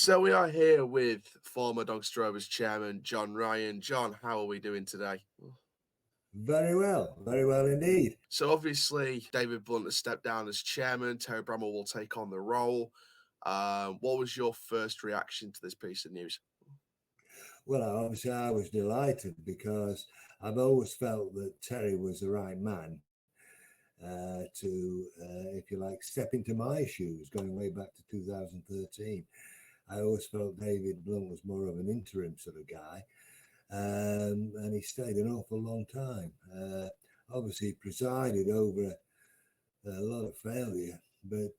So we are here with former Doncaster Rovers chairman John Ryan. John, how are we doing today? Very well indeed. So obviously, David Blunt has stepped down as chairman. Terry Bramall will take on the role. What was your first reaction to this piece of news? Well, obviously, I was delighted because I've always felt that Terry was the right man if you like, step into my shoes, going way back to 2013. I always felt David Blunt was more of an interim sort of guy, and he stayed an awful long time. Obviously, he presided over a lot of failure, but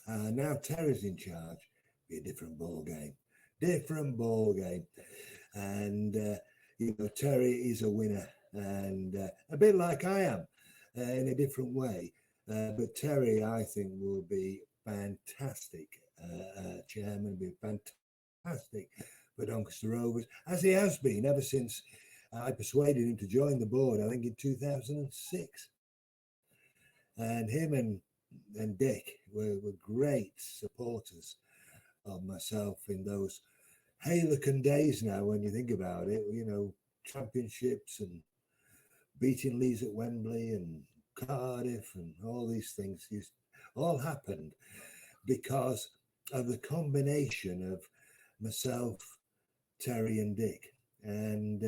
now Terry's in charge. Be a different ball game. And Terry is a winner, and a bit like I am, in a different way. But Terry, I think, will be fantastic chairman. Be fantastic for Doncaster Rovers, as he has been ever since I persuaded him to join the board. I think in 2006, and him and Dick were great supporters of myself in those Harlequin days. Now, when you think about it, championships and beating Leeds at Wembley and Cardiff and all these things all happened because of the combination of myself, Terry and Dick. And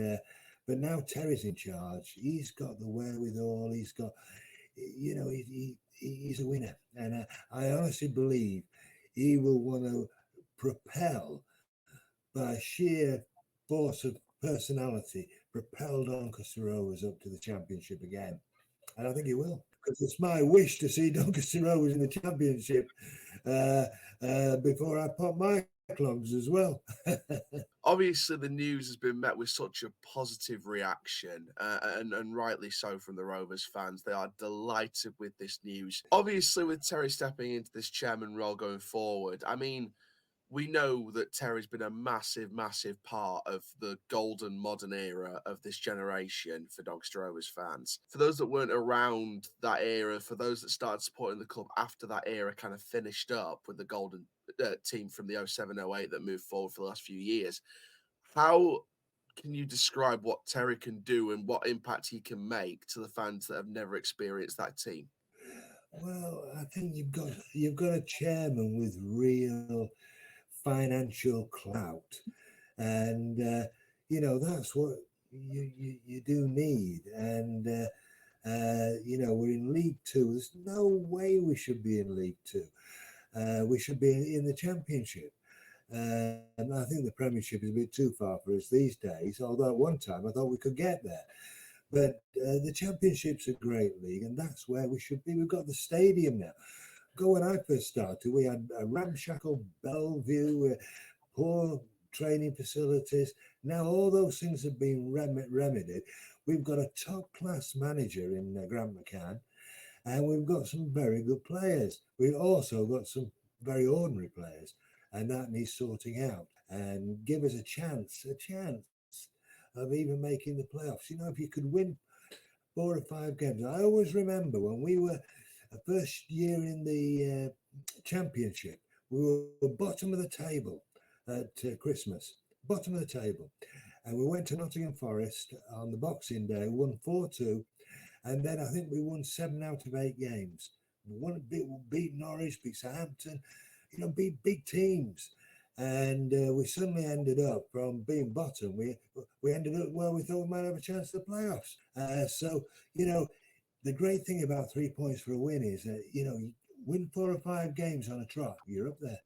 but now Terry's in charge. He's got the wherewithal. He's got, he's a winner. And I honestly believe he will want to propel, by sheer force of personality, propel Doncaster Rovers up to the championship again. And I think he will, because it's my wish to see Doncaster Rovers in the championship before I pop my clogs as well. Obviously, the news has been met with such a positive reaction, and rightly so from the Rovers fans. They are delighted with this news. Obviously, with Terry stepping into this chairman role going forward, I mean, we know that Terry's been a massive, massive part of the golden modern era of this generation for Doncaster Rovers fans. For those that weren't around that era, for those that started supporting the club after that era kind of finished up with the golden team from the 07-08 that moved forward for the last few years, how can you describe what Terry can do and what impact he can make to the fans that have never experienced that team? Well, I think you've got a chairman with real financial clout, and that's what you do need. And we're in League Two. There's no way we should be in League Two. We should be in the Championship. And I think the Premiership is a bit too far for us these days, although at one time I thought we could get there. But the Championship's a great league, and that's where we should be. We've got the stadium now. When I first started, we had a ramshackle Bellevue, poor training facilities. Now all those things have been remedied. We've got a top-class manager in Grant McCann, and we've got some very good players. We've also got some very ordinary players, and that needs sorting out and give us a chance of even making the playoffs. If you could win 4 or 5 games. I always remember when we were the first year in the Championship, we were bottom of the table at Christmas, bottom of the table. And we went to Nottingham Forest on the Boxing Day, won 4-2. And then I think we won 7 out of 8 games. We beat Norwich, beat Southampton, beat big teams. And we suddenly ended up from being bottom. We ended up where we thought we might have a chance at the playoffs. So, the great thing about 3 points for a win is that, you win 4 or 5 games on a trot, you're up there.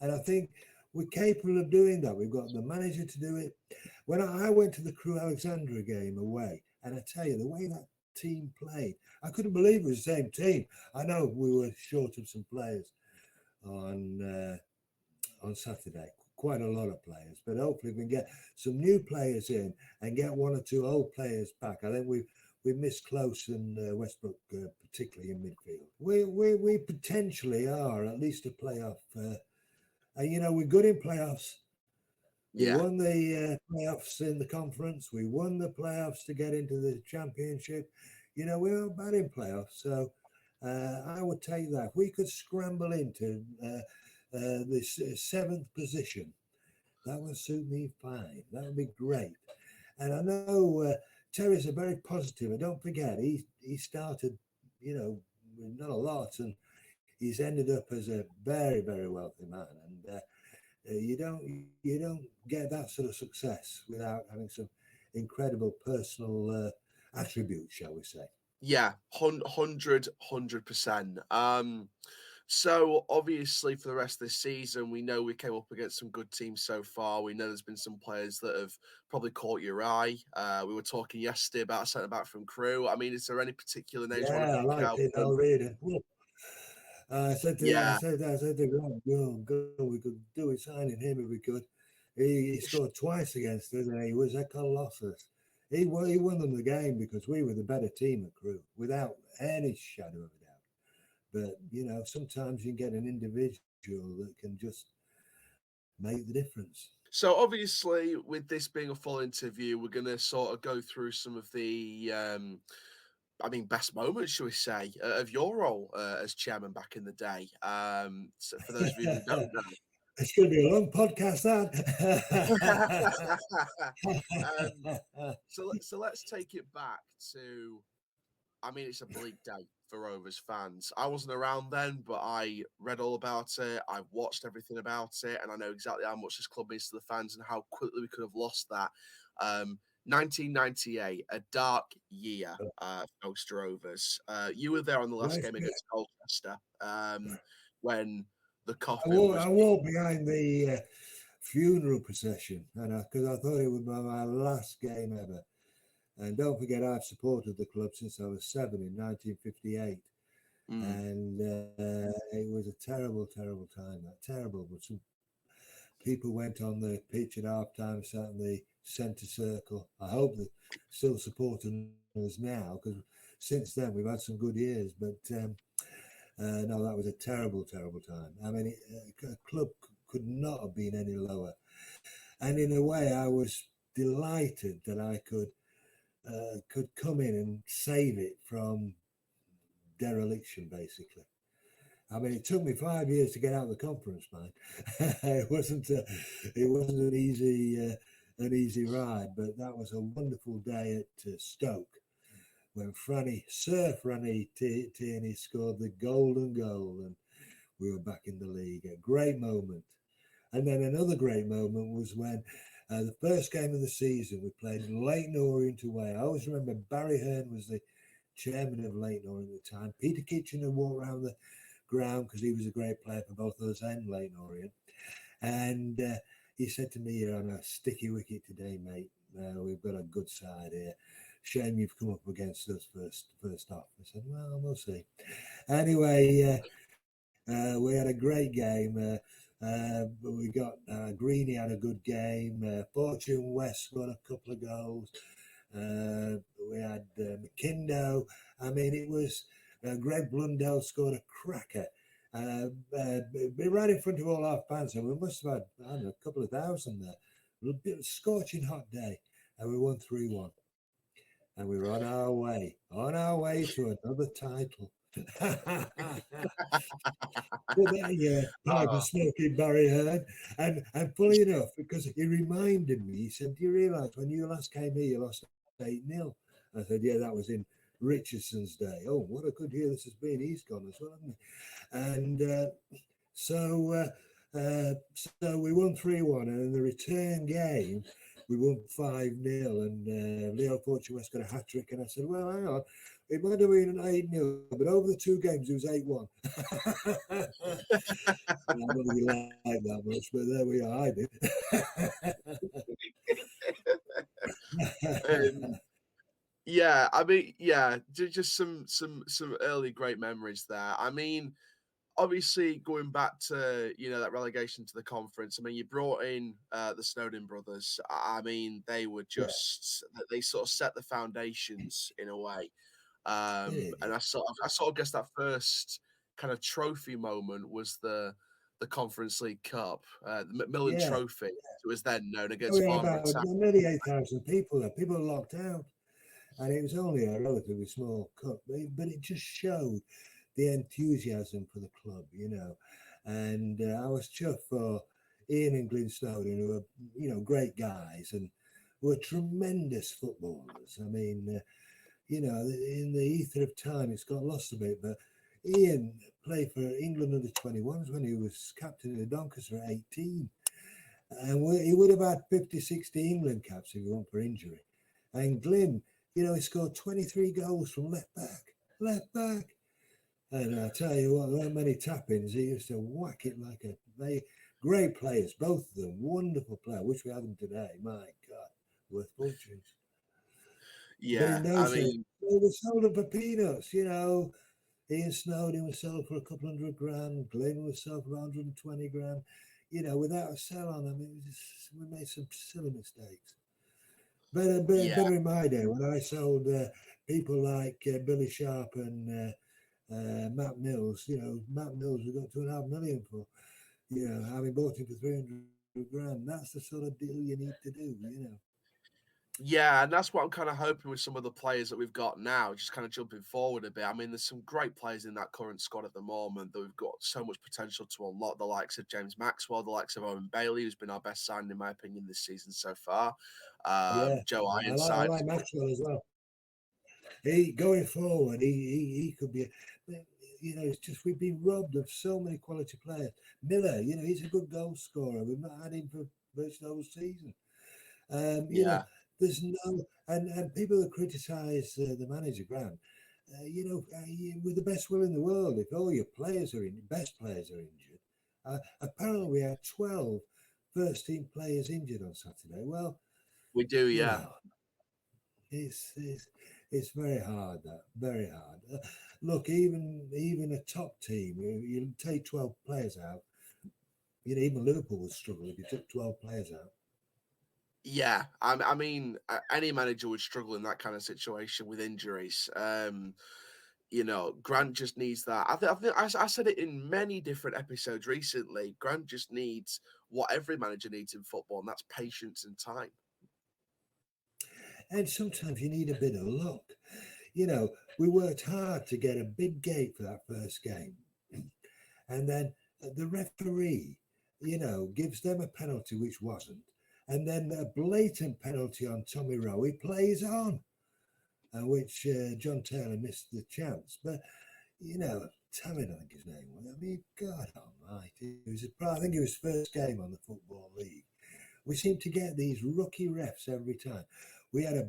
And I think we're capable of doing that. We've got the manager to do it. When I went to the Crewe Alexandra game away, and I tell you, the way that team played, I couldn't believe it was the same team. I know we were short of some players on Saturday, quite a lot of players, but hopefully we can get some new players in and get 1 or 2 old players back. I think we've missed Close and Westbrook, particularly in midfield. We potentially are at least a playoff. We're good in playoffs. We won the playoffs in the conference. We won the playoffs to get into the Championship. We're not bad in playoffs. So I would take that. If we could scramble into this seventh position. That would suit me fine. That would be great. And I know Terry's a very positive. And don't forget, he started, with not a lot, and he's ended up as a very, very wealthy man. And you don't get that sort of success without having some incredible personal attributes, shall we say? Yeah, 100%. So obviously for the rest of this season, we know we came up against some good teams so far. We know there's been some players that have probably caught your eye. We were talking yesterday about a centre back from Crewe. I mean, is there any particular names you want to Yeah, I pick liked out? it. I'll read it. Yeah, I said to Grant, go, we could do with signing him if we could. He scored twice against us, and he was a colossus. He won them the game because we were the better team at Crewe, without any shadow of a doubt. But sometimes you get an individual that can just make the difference. so obviously, with this being a full interview, we're going to sort of go through some of the, best moments, shall we say, of your role as chairman back in the day. So for those of you who don't It's going to be a long podcast, know. um, that. so let's take it back to. I mean, it's a bleak day for Rovers fans. I wasn't around then, but I read all about it. I've watched everything about it, and I know exactly how much this club means to the fans and how quickly we could have lost that. 1998, a dark year for most Rovers. You were there on the last Right. game against Colchester when the I coffin walked, was. I walked behind the funeral procession, and because I thought it would be my last game ever. And don't forget, I've supported the club since I was 7 in 1958, and it was a terrible, terrible time. Terrible, but some people went on the pitch at half time, sat in the centre circle. I hope they're still supporting us now, because since then we've had some good years. But no, that was a terrible, terrible time. I mean, a club could not have been any lower. And in a way, I was delighted that I could come in and save it from dereliction, basically. I mean, it took me 5 years to get out of the conference, man. It wasn't an easy ride, but that was a wonderful day at Stoke when Sir Franny Tierney scored the golden goal, and we were back in the league. A great moment. And then another great moment was when the first game of the season, we played Leyton Orient away. I always remember Barry Hearn was the chairman of Leyton Orient at the time. Peter Kitchener walked around the ground because he was a great player for both us and Leyton Orient. And he said to me, "You're on a sticky wicket today, mate. We've got a good side here. Shame you've come up against us first off." I said, "Well, we'll see." Anyway, we had a great game. But we got Greeny had a good game. Fortune West got a couple of goals. We had McKindo. I mean, it was Greg Blundell scored a cracker. Right in front of all our fans, and we must have had, I don't know, a couple of thousand there. It was a scorching hot day, and we won 3-1. And we were on our way to another title. But yeah, pipe and smoking Barry Hearn. And funny enough, because he reminded me, he said, "Do you realise when you last came here, you lost 8-0? I said, "Yeah, that was in Richardson's day." "Oh, what a good year this has been." He's gone as well, hasn't he? And so we won 3-1. And in the return game, we won 5-0. And Leo Fortune West got a hat trick. And I said, "Well, hang on. It might have been an 8-0, but over the two games, it was 8-1. I don't really like that much, but there we are. I did. Yeah, I mean, yeah, just some early great memories there. I mean, obviously going back to that relegation to the conference. I mean, you brought in the Snowden brothers. I mean, they were just they sort of set the foundations in a way. And I sort of guess that first kind of trophy moment was the Conference League Cup, the Macmillan Yeah. Trophy. It was then known against We had Farnborough about Town. nearly 8,000 people there. People were locked out. And it was only a relatively small cup, but it just showed the enthusiasm for the club, And I was chuffed for Ian and Glyn Snowden, who are, great guys and were tremendous footballers. I mean, in the ether of time, it's got lost a bit, but Ian played for England under 21s when he was captain of Doncaster at 18. And he would have had 50, 60 England caps if he weren't for injury. And Glyn, he scored 23 goals from left back. And I tell you what, there weren't many tap-ins. He used to whack it like great players, both of them, wonderful players. I wish we had them today. My God, worth fortunes. But in Yeah, I those days, mean, they were sold them for peanuts, Ian Snowden was sold for a couple $100,000. Glyn was sold for 120 grand. Without a sell on them, we made some silly mistakes. Better in my day when I sold people like Billy Sharp and Matt Mills. Matt Mills we got 2.5 million for. Having bought him for 300 grand. That's the sort of deal you need to do. Yeah, and that's what I'm kind of hoping with some of the players that we've got now, just kind of jumping forward a bit. I mean, there's some great players in that current squad at the moment that we've got so much potential to unlock. The likes of James Maxwell, the likes of Owen Bailey, who's been our best signing, in my opinion, this season so far. Yeah, Joe I Ironside. like Maxwell as well. He going forward, he could be. It's just we've been robbed of so many quality players. Miller, he's a good goal scorer. We've not had him for virtually the whole season. Yeah, There's no and people that criticise the manager Grant. With the best will in the world, if all your best players are injured, apparently we had 12 first team players injured on Saturday. Well, we do. you Yeah. know, it's very hard. That very hard. Look, even a top team, you take 12 players out. Even Liverpool would struggle if you took 12 players out. Yeah, I mean, any manager would struggle in that kind of situation with injuries. Grant just needs that. I think I said it in many different episodes recently. Grant just needs what every manager needs in football, and that's patience and time. And sometimes you need a bit of luck. We worked hard to get a big gate for that first game. And then the referee, gives them a penalty which wasn't. And then a blatant penalty on Tommy Rowe. He plays on, which John Taylor missed the chance. But, Taylor, I think his name was. I mean, God almighty. I think it was first game on the Football League. We seem to get these rookie refs every time. We had a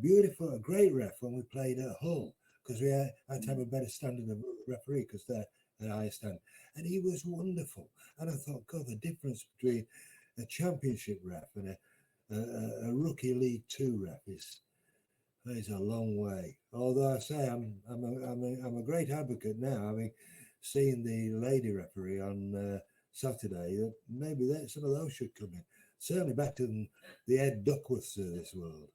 great ref when we played at Hull because we had to have a better standard of referee because they're at higher standard. And he was wonderful. And I thought, God, the difference between a championship ref and a rookie League Two ref is a long way. Although I say I'm a great advocate now, having seen the lady referee on Saturday. That maybe some of those should come in. Certainly better than the Ed Duckworths of this world.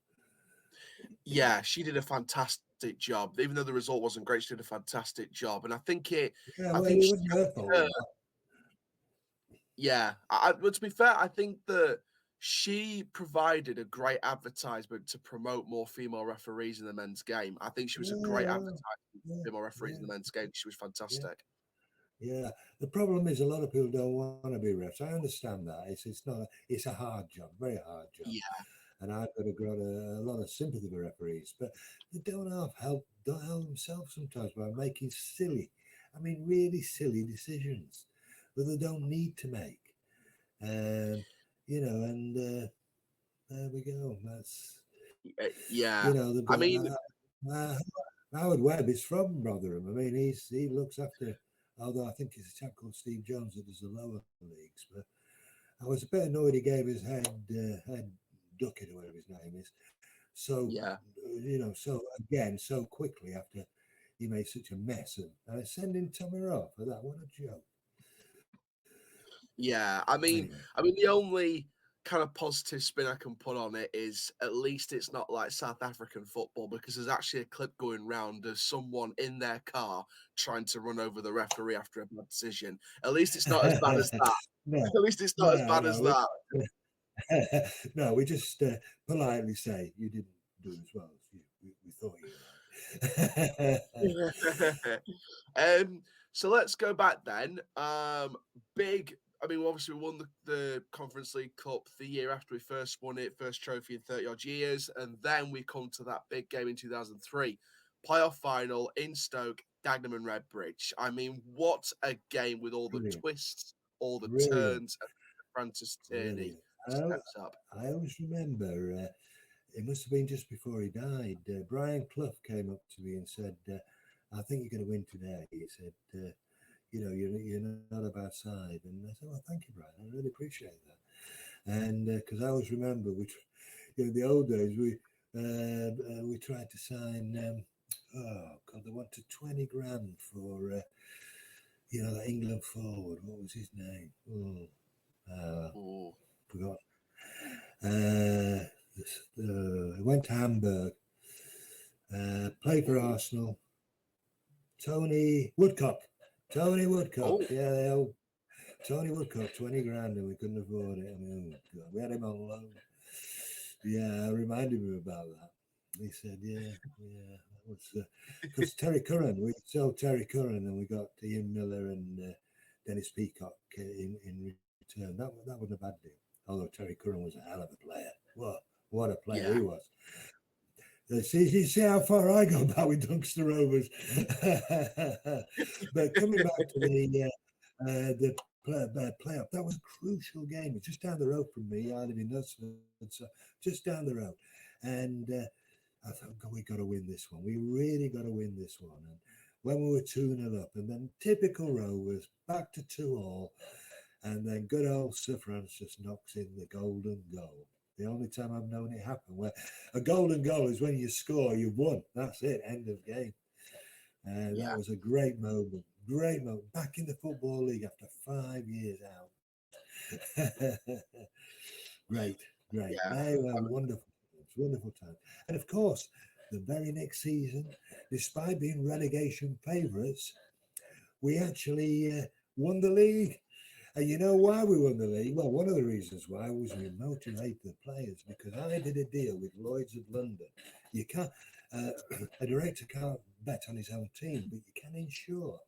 Yeah, she did a fantastic job. Even though the result wasn't great, she did a fantastic job. And I think Yeah, I well, think it wasn't her fault. yeah. But to be fair, I think that she provided a great advertisement to promote more female referees in the men's game. I think she was a great advertisement for female referees in the men's game. She was fantastic. Yeah. The problem is a lot of people don't want to be refs. I understand that. It's a hard job, very hard job. Yeah. And I've got a lot of sympathy for referees, but they don't help themselves sometimes by making really silly decisions that they don't need to make. And there we go. That's Yeah. I mean, Howard Webb is from Rotherham. I mean, he looks after. Although I think it's a chap called Steve Jones that does the lower leagues, but I was a bit annoyed he gave his head Duckett or whatever his name is. So yeah. so quickly after he made such a mess and sending Tommy Rowe for that. What a joke. Yeah. I mean, the only kind of positive spin I can put on it is at least it's not like South African football because there's actually a clip going round of someone in their car trying to run over the referee after a bad decision. At least it's not as bad as that. No, At least it's not as bad as that. No, we just politely say you didn't do as well as we thought you might. So let's go back then. Big. I mean, obviously we won the Conference League Cup the year after we first won it, first trophy in 30 odd years, and then we come to that big game in 2003, playoff final in Stoke, Dagenham and Redbridge. I mean, what a game with all the Brilliant, twists, all the brilliant, turns, and Francis Tierney brilliant. steps up. I always remember it must have been just before he died. Brian Clough came up to me and said, "I think you're going to win today." He said, "You're not a bad side," and I said, "Well, thank you, Brian. I really appreciate that." And because I always remember, in the old days, we tried to sign. Oh God, they wanted 20 grand for that England forward. What was his name? Forgot. Went to Hamburg. Played for Arsenal. Tony Woodcock. Oh, Yeah, Tony Woodcock, 20 grand, and we couldn't afford it. I mean, oh God, we had him on loan. Yeah, I reminded him about that. He said, yeah, that was because Terry Curran, we sold Terry Curran and we got Ian Miller and Dennis Peacock in return. That wasn't a bad deal. Although Terry Curran was a hell of a player. What a player he was. You see how far I go back with Doncaster Rovers. But coming back to the playoff, that was a crucial game. It's just down the road from me. I live in Knutsford, so just down the road. And I thought, God, we got to win this one. We really got to win this one. And when we were 2-0 up, and then typical Rovers, back to 2-2, and then good old Sir Francis knocks in the golden goal. The only time I've known it happen, where a golden goal is when you score, you've won. That's it, end of game. That was a great moment. Great moment. Back in the Football League after 5 years out. Great. yeah. Wonderful time. And of course, the very next season, despite being relegation favourites, we actually won the league. And you know why we won the league? Well, one of the reasons why was we motivated the players, because I did a deal with Lloyd's of London. You can't, a director can't bet on his own team, but you can insure.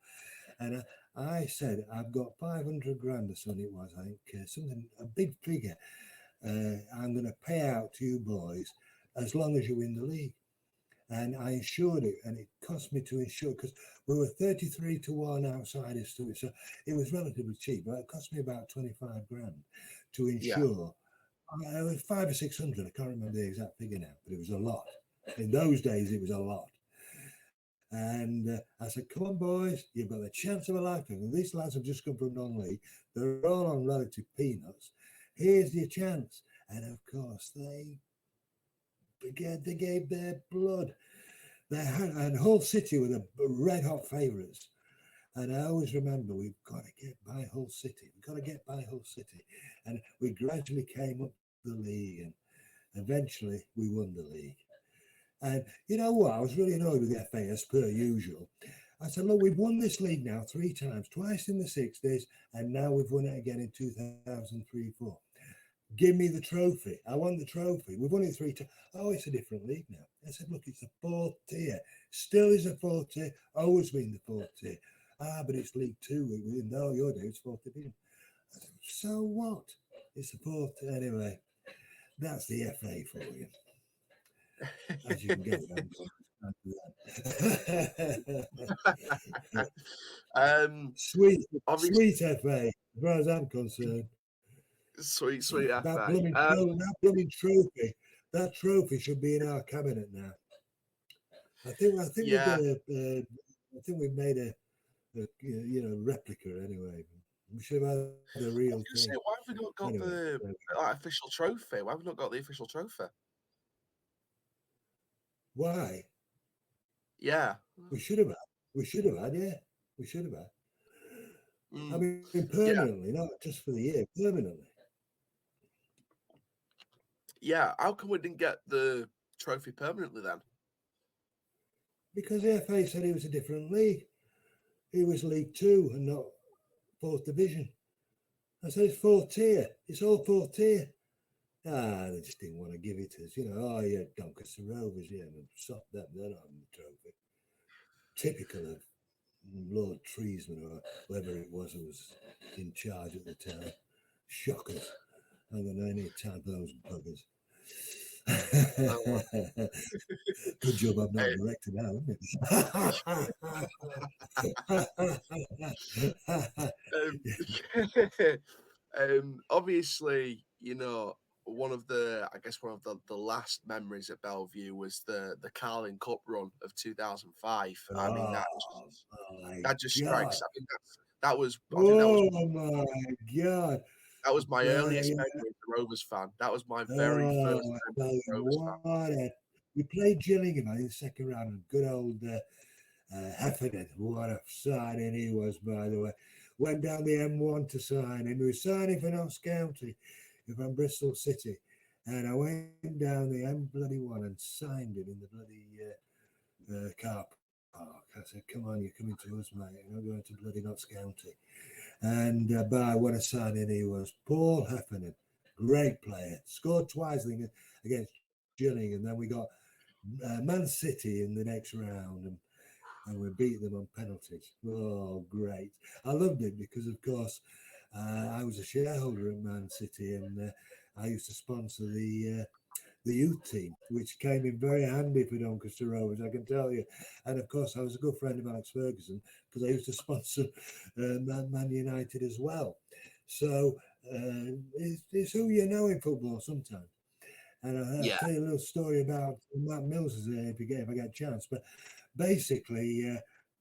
And I said, I've got 500 grand or something it was, I think, a big figure. I'm going to pay out to you boys as long as you win the league. And I insured it, and it cost me to insure because we were 33-1 outsiders to it. So it was relatively cheap, but it cost me about 25 grand to insure. It was 500 or 600. I can't remember the exact figure now, but it was a lot. In those days, it was a lot. And I said, come on, boys, you've got the chance of a lifetime. And these lads have just come from non-league. They're all on relative peanuts. Here's your chance. And of course, they gave their blood. And Hull City were the red hot favourites. And I always remember, we've got to get by Hull City. And we gradually came up the league, and eventually we won the league. And you know what? I was really annoyed with the FA, as per usual. I said, look, we've won this league now 3 times, twice in the 60s, and now we've won it again in 2003-04. Give me the trophy. I want the trophy. We've won it 3 times. Oh, it's a different league now. I said, look, it's a 4th tier. Still is a 4th tier. Always been the 4th tier. But it's League 2. No, you're doing it's 4th division. I said, so what? It's the 4th. Anyway, that's the FA for you. As you can get sweet FA, as far as I'm concerned. Sweet that FA. Blooming trophy. That trophy should be in our cabinet now. I think we've made a replica anyway. We should have had the real thing. Say, why have we not got anyway, the official trophy? Why have we not got the official trophy? Why? Yeah. We should have had. Yeah. We should have had. I mean, permanently, not just for the year, permanently. Yeah. How come we didn't get the trophy permanently then? Because the FA said it was a different league. It was League 2 and not 4th division. I said it's 4th tier. It's all 4th tier. They just didn't want to give it to us. Yeah, Doncaster Rovers, yeah, and stop them. They're not on the trophy. Typical of Lord Treesman or whoever it was who was in charge at the time. Shockers. I haven't got any time for those buggers. Good job I'm not director now, isn't it? Obviously, one of the last memories at Bellevue was the Carling Cup run of 2005. I mean, Oh my that just God. strikes. I think that was Oh my God. my earliest Yeah. memory as a Rovers fan. That was my very first Oh, I memory tell as you a Rovers fan. what, we played Gillingham in the second round. Good old Heffernan. What a signing he was, by the way. Went down the M1 to sign, and we were signing for Notts County from Bristol City. And I went down the M1 and signed it in the bloody car park. I said, come on, you're coming to us, mate. You're not going to bloody Notts County. And by what a signing he was. Paul Heffernan, great player. Scored twice against Gillingham. And then we got Man City in the next round. And we beat them on penalties. Oh, great. I loved it because, of course, I was a shareholder at Man City and I used to sponsor the youth team, which came in very handy for Doncaster Rovers, I can tell you. And, of course, I was a good friend of Alex Ferguson because I used to sponsor Man United as well. So it's who you know in football sometimes. And I'll tell you a little story about Matt Mills if I get a chance. But basically,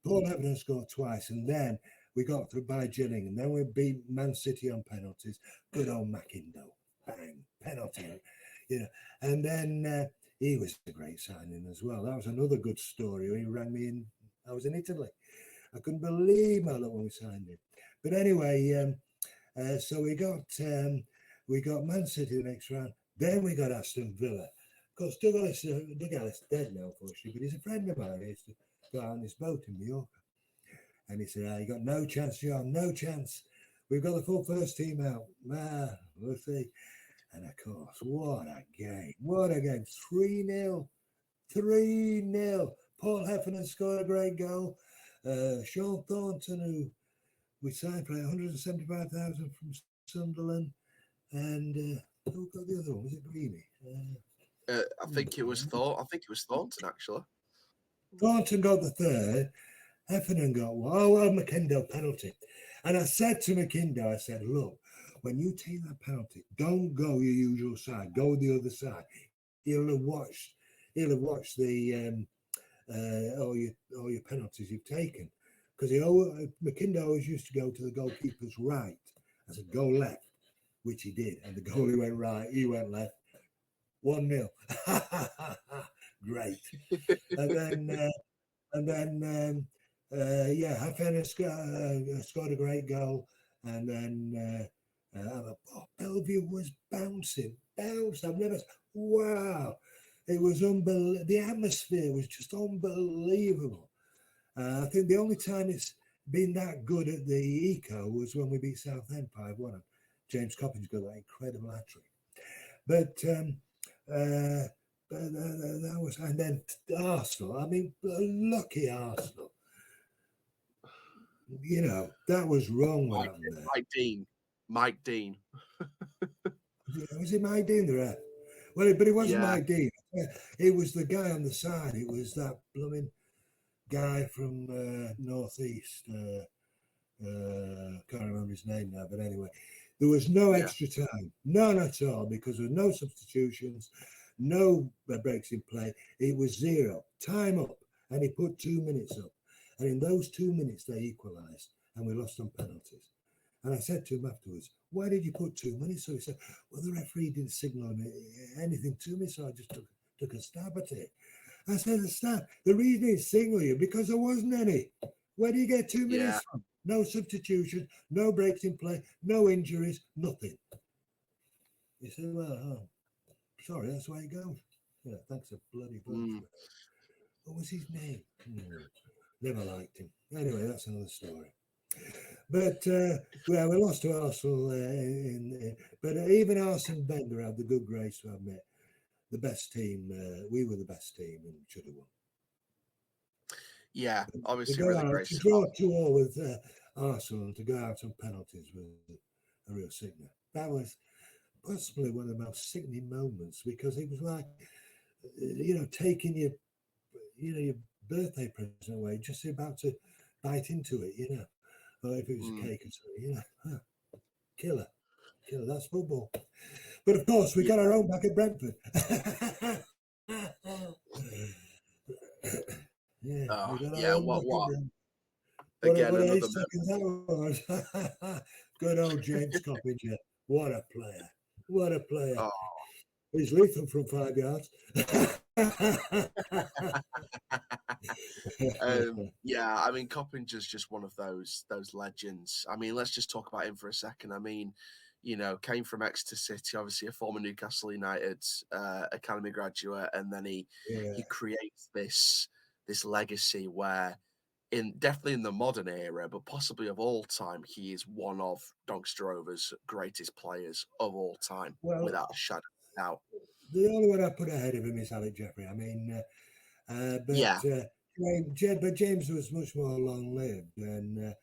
Paul Heffernan scored twice, and then we got through by Gillingham, and then we beat Man City on penalties. Good old Mackindo, bang, penalty, And then he was a great signing as well. That was another good story. He rang me in. I was in Italy. I couldn't believe my luck when we signed him. But anyway, so we got Man City the next round. Then we got Aston Villa. Of course, Doug Ellis dead now, unfortunately, but he's a friend of mine. He used to go out on this boat in Mallorca. And he said, you got no chance, John, no chance. We've got the full first team out. We'll see. And of course, what a game. What a game. 3-0. 3-0. Paul Heffernan scored a great goal. Sean Thornton, who we signed for 175,000 from Sunderland. And who got the other one? Was it Greeny? I think it was Thornton, actually. Thornton got the third. Heffernan got one. Oh, well, McKindo penalty. And I said to McKindo, I said, look, when you take that penalty, don't go your usual side. Go the other side. He'll have watched the all your penalties you've taken. Because McKindo always used to go to the goalkeeper's right. I said, go left, which he did. And the goalie went right, he went left. 1-0. Great. And then Heffernan scored a great goal. And then Bellevue was bouncing. I've never, wow. It was unbelievable. The atmosphere was just unbelievable. I think the only time it's been that good at the Eco was when we beat Southend 5-1. James Coppinger got that incredible hat-trick. But that was, and then Arsenal. I mean, lucky Arsenal. That was wrong what happened there. Mike Dean. Was it Mike Dean, the ref? Well, but it wasn't Yeah. Mike Dean. It was the guy on the side. It was that blooming guy from Northeast. Can't remember his name now, but anyway, there was no extra time, none at all, because there were no substitutions, no breaks in play. It was 0 time up, and he put 2 minutes up, and in those 2 minutes they equalised, and we lost on penalties. And I said to him afterwards, why did you put 2 minutes? So he said, well, the referee didn't signal anything to me, so I just took a stab at it. I said, the reason he signaled you because there wasn't any. Where do you get 2 minutes from? No substitution, no breaks in play, no injuries, nothing. He said, well, sorry, that's the way it goes. Yeah, thanks a bloody bunch. What was his name? Never liked him. Anyway, that's another story. But we lost to Arsenal. But even Arsene Wenger had the good grace to admit the best team. We were the best team and should have won. Yeah, To obviously go really out great to start. draw 2-2 with Arsenal and to go out on penalties was a real sickener. That was possibly one of the most sickening moments because it was like, taking your birthday present away, just about to bite into it, or if it was a Mm, cake or something, killer, that's football. But of course, we yeah. got our own back at Brentford. Yeah, we Oh, got our yeah. own back What? at What? Brentford. Again, What a another hit second that was. Good old James Coppinger. What a player. What a player. Oh, He's lethal from 5 yards. yeah. I mean, Coppinger's just one of those legends. I mean, let's just talk about him for a second. I mean, came from Exeter City, obviously a former Newcastle United academy graduate, and then he Yeah. creates this legacy where definitely in the modern era, but possibly of all time, he is one of Doncaster Rovers' greatest players of all time, Well, without a shadow of a doubt. the only one I put ahead of him is Alec Jeffrey. I mean, Yeah, but James was much more long lived, and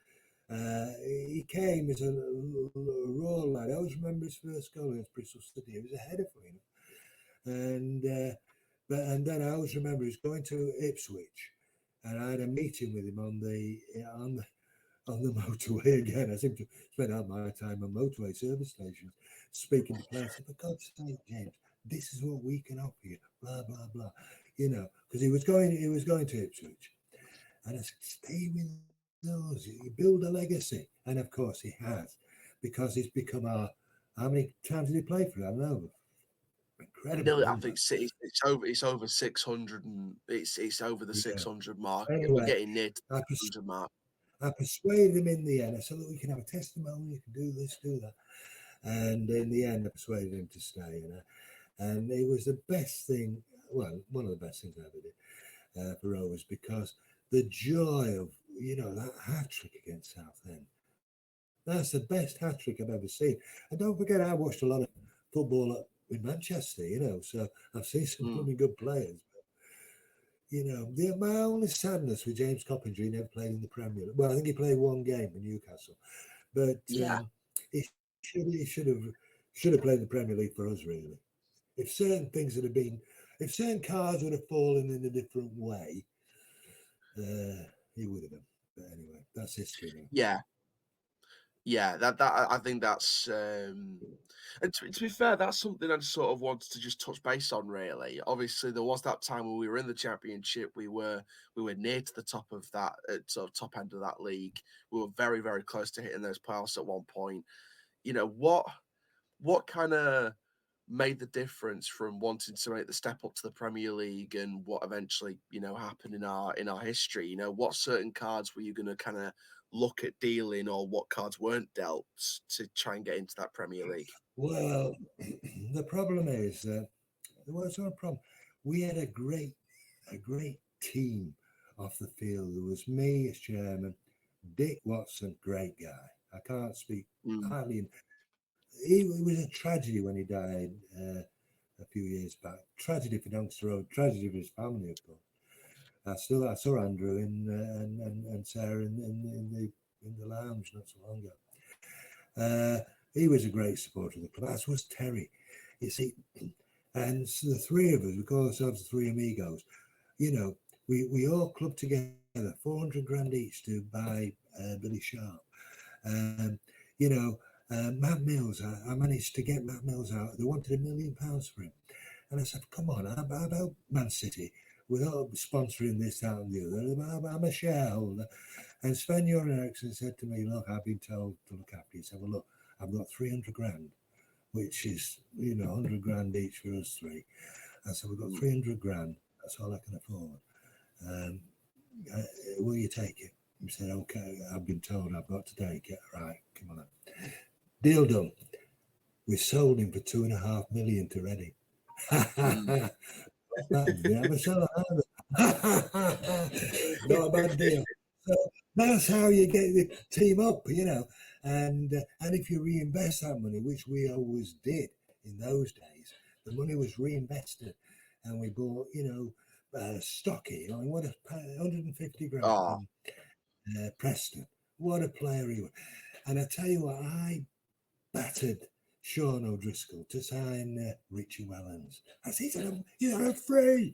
he came as a raw lad. I always remember his first goal against Bristol City. It was a header for him, and then I always remember he was going to Ipswich, and I had a meeting with him on the motorway again. I seem to spend all my time on motorway service stations speaking to players. For God's sake, James, this is what we can offer you. Blah blah blah. Because he was going to Ipswich, and I said, stay with those. You build a legacy, and of course he has, because he's become our. How many times did he play for? I don't know. Incredible nearly. I number. think it's over 600, and it's over the Yeah. 600 mark. We're Anyway, getting near to I, the 100 mark. I persuaded him in the end. I said, look, we can have a testimony. You can do this, do that. And in the end, I persuaded him to stay. And it was the best thing. Well, one of the best things I ever did for Rovers, because the joy of that hat trick against Southend. That's the best hat trick I've ever seen. And don't forget, I watched a lot of football in Manchester. So I've seen some Mm, pretty good players. My only sadness with James Coppinger, he never played in the Premier League. Well, I think he played one game in Newcastle, but yeah, he he should have played in the Premier League for us, really. If certain things if certain cards would have fallen in a different way, he would have been. But anyway, that's history now. yeah. Yeah, that I think that's and to be fair, that's something I sort of wanted to just touch base on. Really, obviously, there was that time when we were in the Championship. We were near to the top of that sort of top end of that league. We were very very close to hitting those playoffs at one point. What kind of made the difference from wanting to make the step up to the Premier League and what eventually happened in our history? What certain cards were you going to kind of look at dealing, or what cards weren't dealt to try and get into that Premier League? Well, the problem is that there was no problem. We had a great team off the field. There was me as chairman, Dick Watson, great guy. I can't speak Mm, highly. It was a tragedy when he died a few years back. Tragedy for Doncaster Road, tragedy for his family, of course. I saw Andrew and Sarah in the lounge not so long ago. He was a great supporter of the club, as was Terry. You see, and so the three of us, we call ourselves the three amigos. We all clubbed together, 400 grand each to buy Billy Sharp. Um, you know, Matt Mills, I managed to get Matt Mills out. They wanted £1 million for him. And I said, come on, how about Man City? Without sponsoring this, that, and the other. I'm a shareholder. And Sven Göran Eriksson said to me, look, I've been told to look after you. He said, well, look, I've got 300 grand, which is, 100 grand each for us three. I said, we've got mm. 300 grand. That's all I can afford. Um, will you take it? He said, okay, I've been told I've got to take it. Right, come on. Deal done. We sold him for 2.5 million to Reading. Mm. Never sell Not a bad deal. So that's how you get the team up, And if you reinvest that money, which we always did in those days, the money was reinvested, and we bought, stocky. I mean, what a 150 grand Oh, from Preston. What a player he was. And I tell you what, I battered Sean O'Driscoll to sign Richie Wellens. I said, you're free.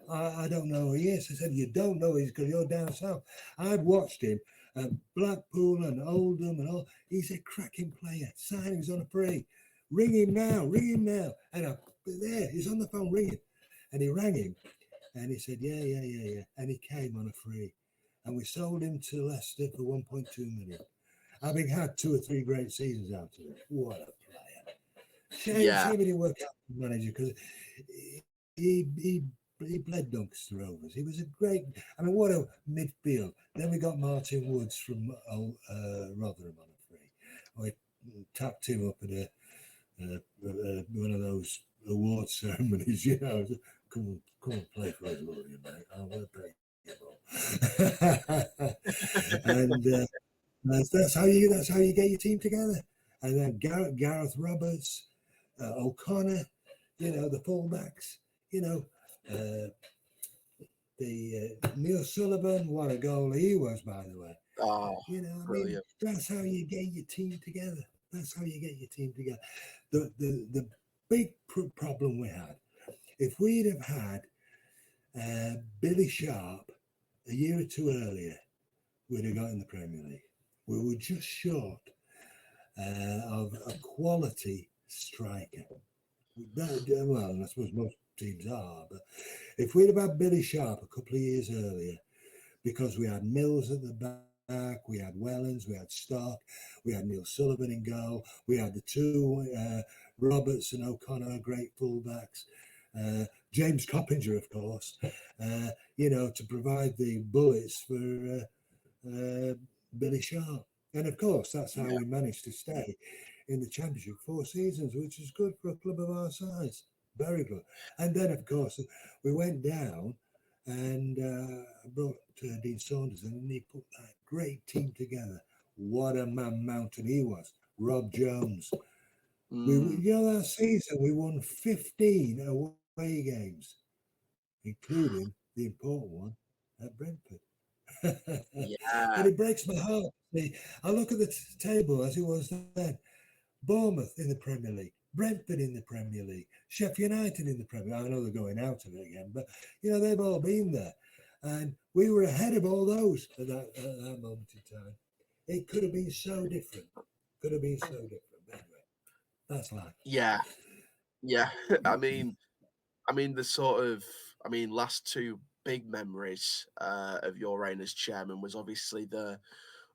I don't know who he is. I said, you don't know he's because you're down south. I've watched him at Blackpool and Oldham and all. He's a cracking player. Signings on a free. Ring him now. And there, he's on the phone ringing. And he rang him and he said, yeah. And he came on a free. And we sold him to Leicester for 1.2 million. Having had 2 or 3 great seasons out of it. What a player. Shame he didn't work out as manager because he played Doncaster Rovers. He was a great, I mean, what a midfield. Then we got Martin Woods from Rotherham on a free. We tapped him up at one of those award ceremonies, you know. Come and play for us, will you, mate? I will pay you. And that's how you get your team together. And then Gareth Roberts, O'Connor, you know, the fullbacks, you know, the Neil Sullivan, what a goal he was, by the way. oh, you know, brilliant. I mean, that's how you get your team together. The big problem we had, if we'd have had Billy Sharp a year or 2 earlier, we'd have got in the Premier League. We were just short of a quality striker. Well, I suppose most teams are, but if we'd have had Billy Sharp a couple of years earlier, because we had Mills at the back, we had Wellens, we had Stark, we had Neil Sullivan in goal, we had the 2 Roberts and O'Connor, great fullbacks, James Coppinger, of course, you know, to provide the bullets for Billy Sharp. And of course, that's how we managed to stay in the Championship 4 seasons, which is good for a club of our size. Very good. And then, of course, we went down and brought Dean Saunders in, and he put that great team together. What a man mountain he was. Rob Jones. You know, that season we won 15 away games, including the important one at Brentford. And it breaks my heart. I look at the table as it was then. Bournemouth in the Premier League, Brentford in the Premier League, Sheffield United in the Premier League. I know they're going out of it again, but you know, they've all been there. And we were ahead of all those at that moment in time. It could have been so different. Anyway, that's life. Yeah. I mean, the sort of, last 2 big memories of your reign as chairman was obviously the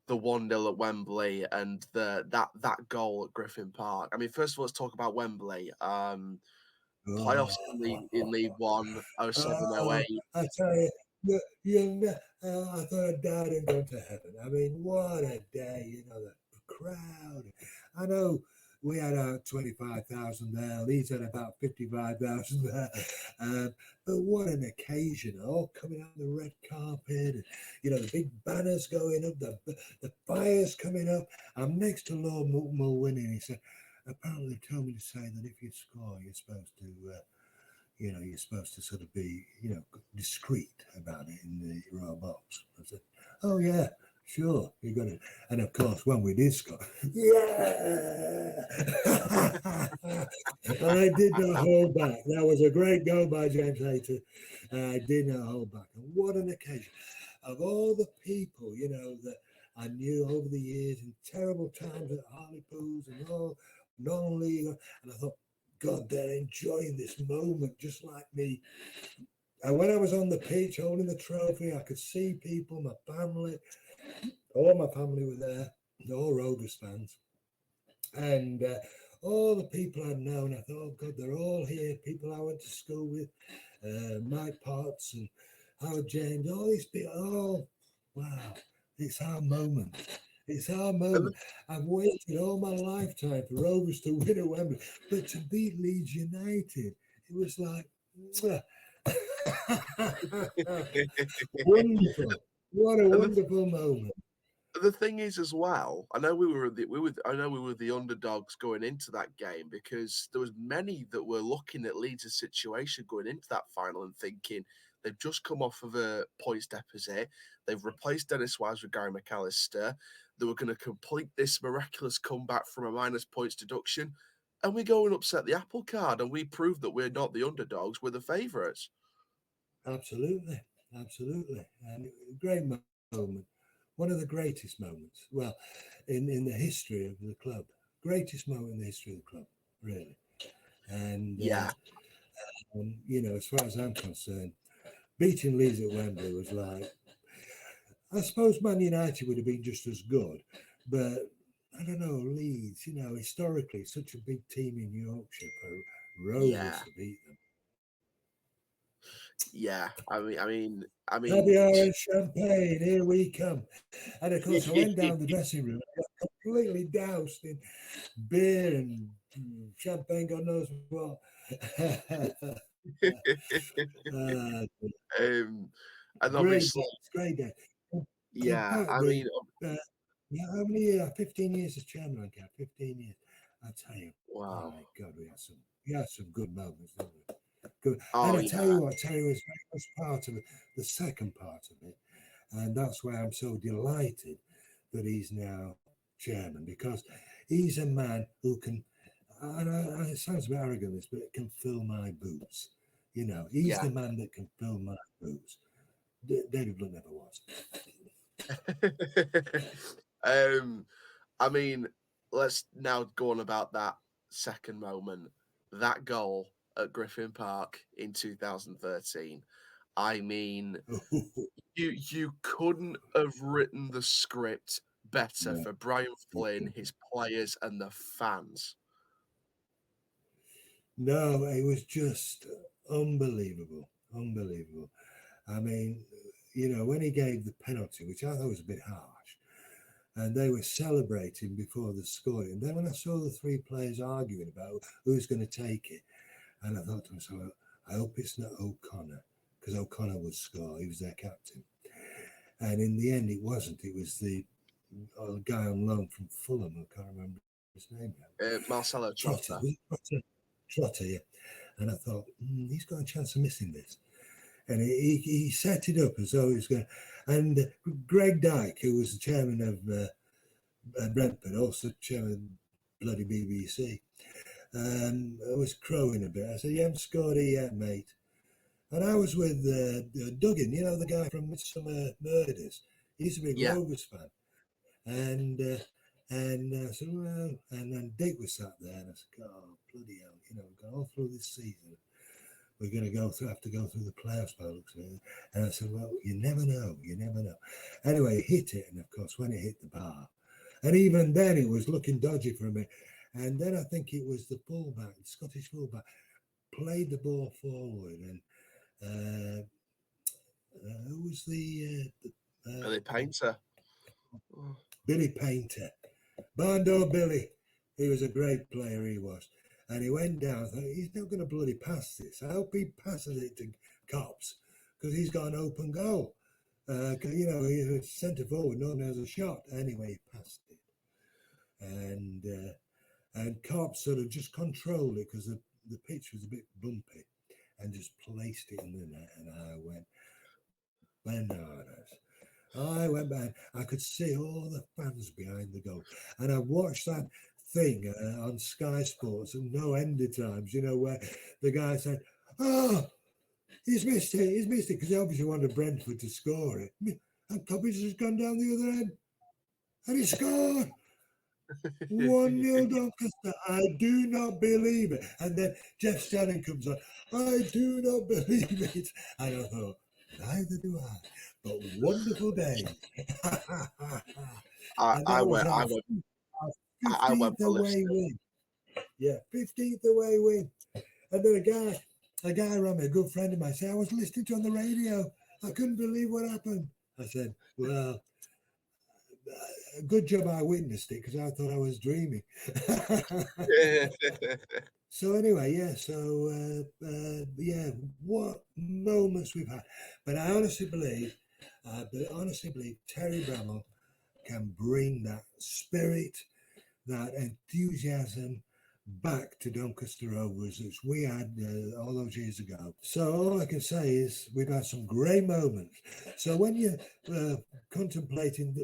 1-0 at Wembley and that goal at Griffin Park. I mean, first of all, let's talk about Wembley. Playoffs in League One, 07-08. I tell you, I thought I died and gone to heaven. I mean, what a day, you know, the crowd. I know we had 25,000 there, Leeds had about 55,000 there. But what an occasion, all coming out the red carpet, and, you know, the big banners going up, the fires coming up. I'm next to Lord Mulwinning. He said, apparently they told me to say that if you score, you're supposed to, you know, you're supposed to sort of be, you know, discreet about it in the royal box. I said, oh yeah, sure, you got it. And of course, when we did score, yeah, I did not hold back. That was a great goal by James Hayter. I did not hold back. And what an occasion! Of all the people, you know, that I knew over the years in terrible times at Hartlepool and all non-league, and I thought, God, they're enjoying this moment just like me. And when I was on the pitch holding the trophy, I could see people, my family, all my family were there, all Rovers fans. And all the people I'd known, I thought, oh God, they're all here. People I went to school with, Mike Potts and Howard James, all these people. Oh, wow, it's our moment. It's our moment. I've waited all my lifetime for Rovers to win at Wembley, but to beat Leeds United, it was like, wonderful. What a wonderful moment. The thing is, as well, I know we were the underdogs going into that game because there was many that were looking at Leeds' situation going into that final and thinking They've just come off of a points deficit. They've replaced Dennis Wise with Gary McAllister. They were going to complete this miraculous comeback from a minus points deduction. And we go and upset the apple cart, and we prove that we're not the underdogs, we're the favourites. Absolutely. And great moment. One of the greatest moments. Well, in the history of the club. Greatest moment in the history of the club, really. And, yeah. As far as I'm concerned, beating Leeds at Wembley was like, I suppose Man United would have been just as good, but I don't know, Leeds, historically, such a big team in Yorkshire for Rovers to beat them. Yeah, I mean, Caviar and champagne, here we come. And of course, I went down the dressing room, I got completely doused in beer and champagne, God knows what. And great obviously, great day. Yeah, fact, I mean, how many years? 15 years as chairman, 15 years. I tell you, wow. My God, we had some good moments, didn't we? Good. Oh, and I tell you what, Terry was very much part of it, the second part of it, and that's why I'm so delighted that he's now chairman, because he's a man who can, and it sounds a bit arrogant, this, but it can fill my boots. He's the man that can fill my boots. David Blunt never was. I mean, let's now go on about that second moment, that goal at Griffin Park in 2013. I mean, you couldn't have written the script better for Brian Flynn, his players, and the fans. No, it was just unbelievable. I mean, when he gave the penalty, which I thought was a bit harsh, and they were celebrating before the scoring. And then when I saw the three players arguing about who's going to take it, and I thought to myself, I hope it's not O'Connor, because O'Connor would score. He was their captain. And in the end, it wasn't. It was the guy on loan from Fulham. I can't remember his name now. Marcelo Trotter. Trotter, yeah. And I thought, he's got a chance of missing this. And he set it up as though he was going to. And Greg Dyke, who was the chairman of Brentford, also chairman of bloody BBC, I was crowing a bit. I said, you haven't scored it yet, mate. And I was with Duggan, the guy from Midsummer Murders. He's a big Rovers fan. And I said, well, and then Dick was sat there, and I said, oh, bloody hell, we've gone all through this season. We're going to have to go through the playoffs by the looks of it. And I said, well, you never know. Anyway, he hit it, and of course, when it hit the bar, and even then it was looking dodgy for a minute. And then I think it was the fullback, the Scottish fullback, played the ball forward, and who was the Billy Painter. Billy Painter. Barndo Billy. He was a great player, he was. And he went down. I thought, he's not going to bloody pass this. I hope he passes it to Cops, because he's got an open goal. He's a centre forward, no one has a shot. Anyway, he passed it. And Cops sort of just controlled it, because the pitch was a bit bumpy, and just placed it in the net. And I went bananas. I went back. I could see all the fans behind the goal. And I watched that thing on Sky Sports at no end of times, where the guy said, oh, he's missed it, because he obviously wanted Brentford to score it. And Coppinger has gone down the other end, and he scored. 1-0 Doncaster. I do not believe it. And then Jeff Stanning comes on. I do not believe it. And I thought, neither do I. But wonderful day. I went 15th away win. Yeah, 15th away win. And then a guy around me, a good friend of mine, said, I was listening to on the radio. I couldn't believe what happened. I said, well, good job I witnessed it, because I thought I was dreaming. So anyway, what moments we've had. But I honestly believe Terry Bramall can bring that spirit, that enthusiasm, back to Doncaster Rovers, which we had all those years ago. So all I can say is we've had some great moments. So when you're contemplating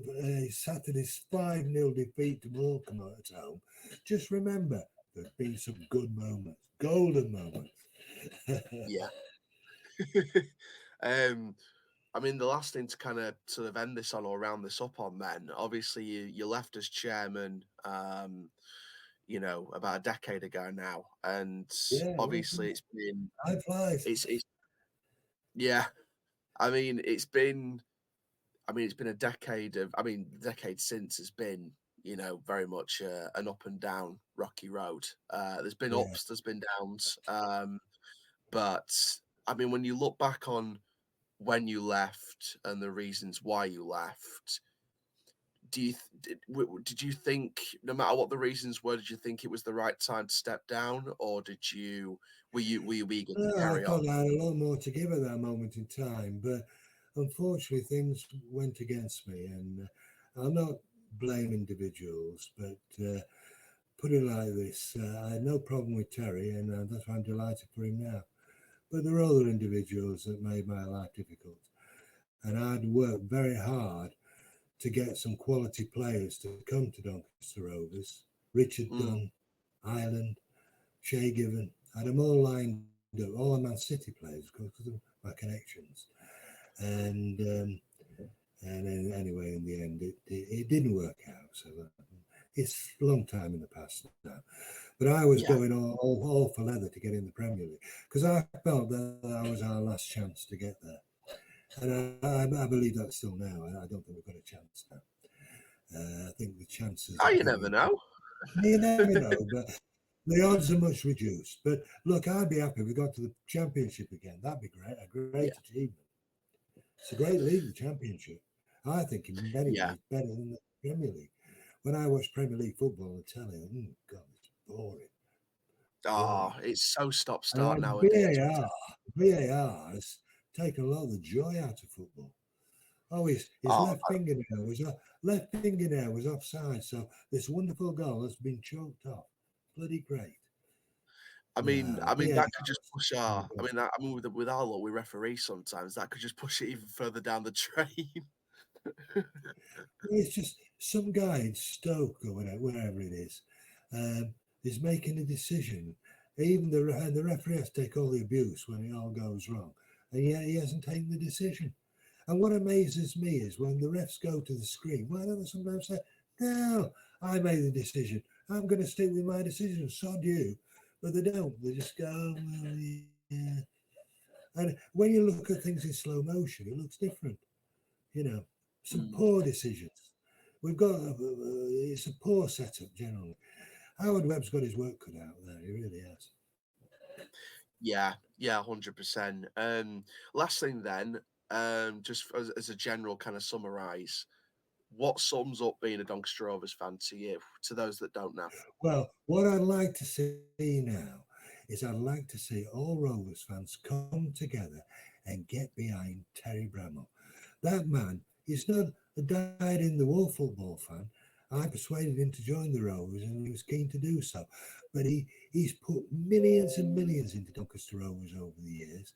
Saturday's 5-0 defeat to Morecambe at home, just remember there's been some good moments, golden moments. Yeah. I mean, the last thing to kind of sort of end this on or round this up on, then obviously you left as chairman, about a decade ago now, and Yeah, obviously it's yeah. I mean, it's been a decade the decade since has been, very much an up and down rocky road. There's been yeah. ups, there's been downs, but I mean, when you look back on when you left and the reasons why you left, did you think, no matter what the reasons were, did you think it was the right time to step down, or were you eager to I carry thought on? I had a lot more to give at that moment in time, but unfortunately things went against me, and I'm not blame individuals, but put it like this: I had no problem with Terry, and that's why I'm delighted for him now. But there are other individuals that made my life difficult, and I'd worked very hard to get some quality players to come to Doncaster Rovers. Richard Mm, Dunn, Ireland, Shay Given, I had them all lined up, all the Man City players because of my connections. And then anyway, in the end, it didn't work out. So it's a long time in the past now. But I was yeah. going all for leather to get in the Premier League because I felt that was our last chance to get there. And I believe that still now. I don't think we've got a chance now. I think the chances Oh, are you never pretty. know. You never know, but the odds are much reduced. But look, I'd be happy if we got to the Championship again. That'd be great, a great Yeah, achievement. It's a great league, the Championship. I think in many yeah. ways better than the Premier League. When I watch Premier League football, I tell you, God, it's boring, Oh, boring. it's so stop start And nowadays. VAR has taken a lot of the joy out of football. Oh, his Oh, left fingernail was offside. So this wonderful goal has been choked off. Bloody great. No, that could just VAR. push with our luck, we referee sometimes, that could just push it even further down the drain. It's just some guy in Stoke or wherever it um, is making a decision. Even the referee has to take all the abuse when it all goes wrong, and yet he hasn't taken the decision. And what amazes me is when the refs go to the screen, why don't they sometimes say, "No, I made the decision. I'm going to stick with my decision. Sod you." But they don't. They just go, "Oh, well, yeah." And when you look at things in slow motion, it looks different. You know, some Mm. poor decisions. We've got it's a poor setup generally. Howard Webb's got his work cut out there. He really has. Yeah, yeah, 100%. Last thing then, just as a general kind of summarize, what sums up being a Doncaster Rovers fan to you, to those that don't know? Well, what I'd like to see now is I'd like to see all Rovers fans come together and get behind Terry Bramall. That man is not a dyed in the wool football fan. I persuaded him to join the Rovers and he was keen to do so. But he's put millions and millions into Doncaster Rovers over the years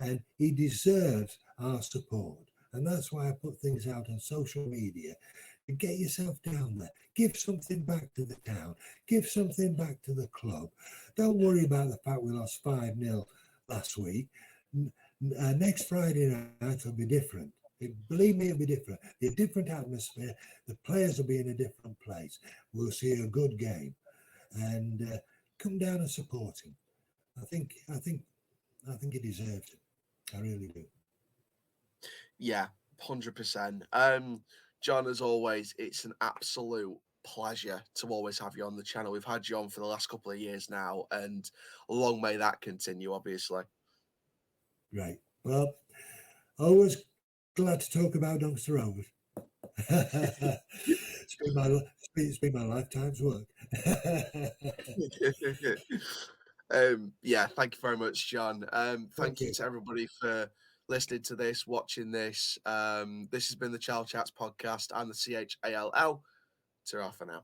and he deserves our support. And that's why I put things out on social media. Get yourself down there. Give something back to the town. Give something back to the club. Don't worry about the fact we lost 5-0 last week. Next Friday night will be different. Believe me, it'll be different. Be a different atmosphere. The players will be in a different place. We'll see a good game, and come down and support him. I think, I think, I think he deserves it. I really do. Yeah, 100%. John, as always, it's an absolute pleasure to always have you on the channel. We've had you on for the last couple of years now, and long may that continue, obviously. Right. Well, always glad to talk about Doncaster Rovers. It's been my lifetime's work. Yeah, thank you very much, John. Thank Thank you you. to everybody for listening to this, watching this. This has been the Chall Chats podcast. I'm the CHALL. Ta-ra for now.